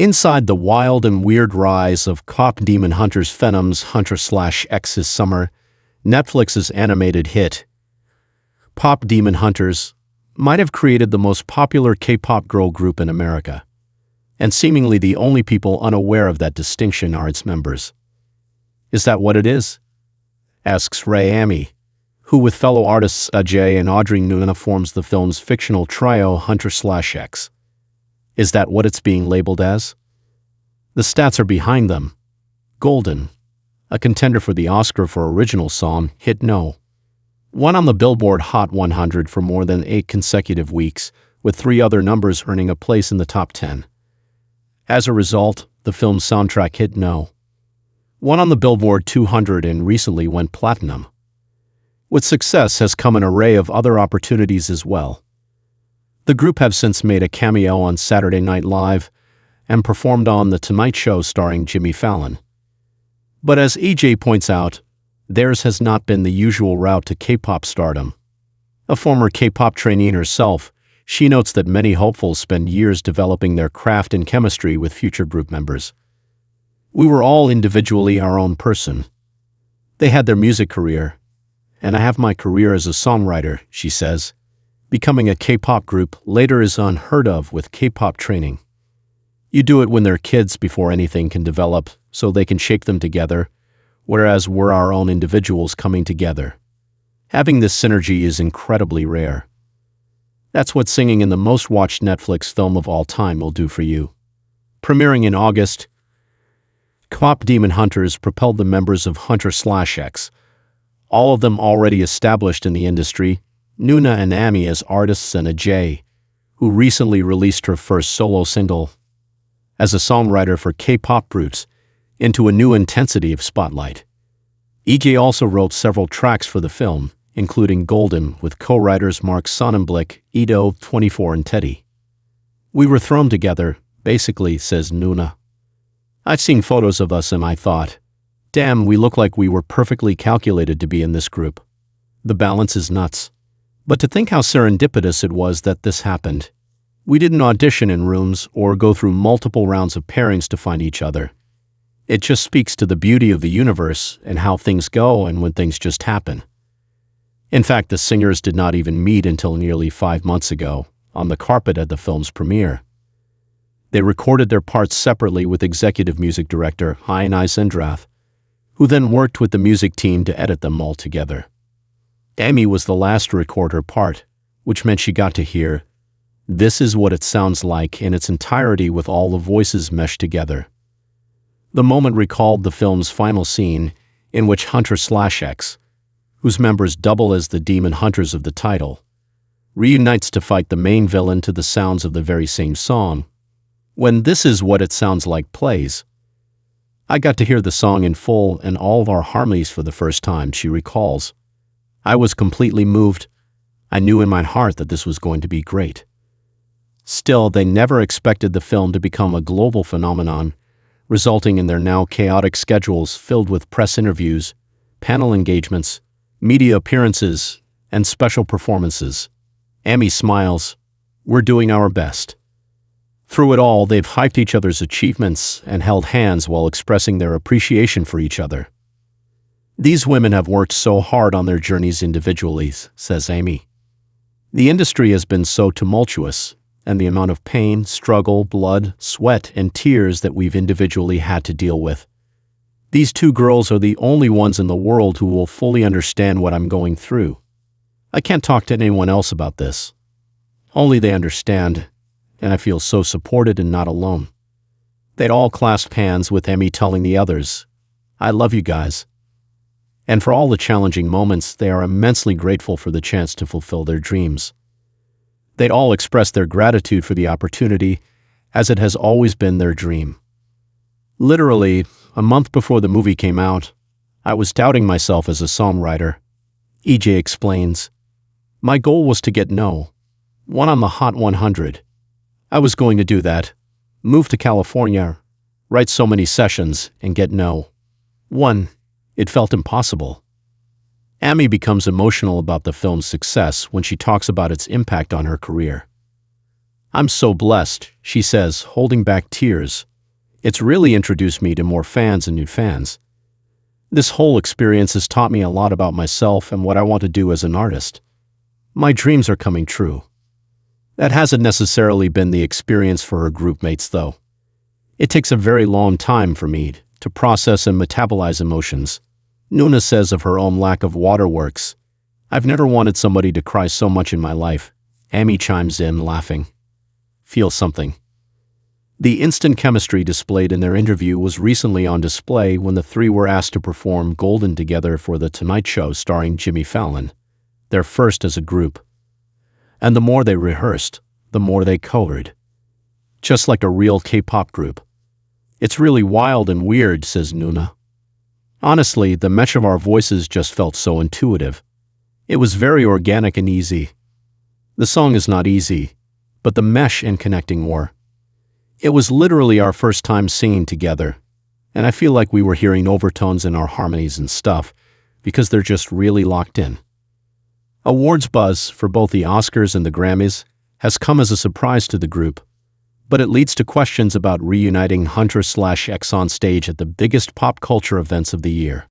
Inside the wild and weird rise of KPop Demon Hunters' Phenoms Huntrx this summer, Netflix's animated hit, Pop Demon Hunters, might have created the most popular K-pop girl group in America, and seemingly the only people unaware of that distinction are its members. Is that what it is? Asks Ray Amy, who with fellow artists Ajay and Audrey Nuna forms the film's fictional trio Huntrx. Is that what it's being labeled as? The stats are behind them. Golden, a contender for the Oscar for Original Song, hit No. 1 on the Billboard Hot 100 for more than 8 consecutive weeks, with 3 other numbers earning a place in the top 10. As a result, the film's soundtrack hit No. 1 on the Billboard 200 and recently went platinum. With success has come an array of other opportunities as well. The group have since made a cameo on Saturday Night Live and performed on The Tonight Show starring Jimmy Fallon. But as EJ points out, theirs has not been the usual route to K-pop stardom. A former K-pop trainee herself, she notes that many hopefuls spend years developing their craft and chemistry with future group members. We were all individually our own person. They had their music career, and I have my career as a songwriter, she says. Becoming a K-pop group later is unheard of with K-pop training. You do it when they're kids before anything can develop, so they can shake them together, whereas we're our own individuals coming together. Having this synergy is incredibly rare. That's what singing in the most watched Netflix film of all time will do for you. Premiering in August, KPop Demon Hunters propelled the members of Huntrx, all of them already established in the industry, Nuna and Amy as artists and Ajay, who recently released her first solo single, as a songwriter for K-pop roots, into a new intensity of spotlight. EJ also wrote several tracks for the film, including Golden with co-writers Mark Sonnenblick, Edo, 24 and Teddy. We were thrown together, basically, says Nuna. I've seen photos of us and I thought, damn, we look like we were perfectly calculated to be in this group. The balance is nuts. But to think how serendipitous it was that this happened. We didn't audition in rooms or go through multiple rounds of pairings to find each other. It just speaks to the beauty of the universe and how things go and when things just happen. In fact, the singers did not even meet until nearly 5 months ago, on the carpet at the film's premiere. They recorded their parts separately with executive music director Heinai Zendrath, who then worked with the music team to edit them all together. Amy was the last to record her part, which meant she got to hear, "This is what it sounds like in its entirety with all the voices meshed together." The moment recalled the film's final scene, in which Huntrx, whose members double as the Demon Hunters of the title, reunites to fight the main villain to the sounds of the very same song. When "This Is What It Sounds Like" plays, I got to hear the song in full and all of our harmonies for the first time, she recalls. I was completely moved. I knew in my heart that this was going to be great. Still, they never expected the film to become a global phenomenon, resulting in their now chaotic schedules filled with press interviews, panel engagements, media appearances, and special performances. Amy smiles. We're doing our best. Through it all, they've hyped each other's achievements and held hands while expressing their appreciation for each other. These women have worked so hard on their journeys individually, says Amy. The industry has been so tumultuous, and the amount of pain, struggle, blood, sweat, and tears that we've individually had to deal with. These 2 girls are the only ones in the world who will fully understand what I'm going through. I can't talk to anyone else about this. Only they understand, and I feel so supported and not alone. They'd all clasped hands with Amy telling the others, I love you guys. And for all the challenging moments, they are immensely grateful for the chance to fulfill their dreams. They'd all expressed their gratitude for the opportunity, as it has always been their dream. Literally, a month before the movie came out, I was doubting myself as a songwriter. EJ explains, my goal was to get No. 1 on the Hot 100. I was going to do that, move to California, write so many sessions, and get No. 1. It felt impossible. Amy becomes emotional about the film's success when she talks about its impact on her career. I'm so blessed, she says, holding back tears. It's really introduced me to more fans and new fans. This whole experience has taught me a lot about myself and what I want to do as an artist. My dreams are coming true. That hasn't necessarily been the experience for her group mates, though. It takes a very long time for me to process and metabolize emotions. Nuna says of her own lack of waterworks. I've never wanted somebody to cry so much in my life. Amy chimes in, laughing. Feel something. The instant chemistry displayed in their interview was recently on display when the three were asked to perform Golden together for The Tonight Show starring Jimmy Fallon, their first as a group. And the more they rehearsed, the more they colored. Just like a real K-pop group. It's really wild and weird, says Nuna. Honestly, the mesh of our voices just felt so intuitive. It was very organic and easy. The song is not easy, but the mesh and connecting were. It was literally our first time singing together, and I feel like we were hearing overtones in our harmonies and stuff, because they're just really locked in. Awards buzz for both the Oscars and the Grammys has come as a surprise to the group, but it leads to questions about reuniting Huntrx/X on stage at the biggest pop culture events of the year.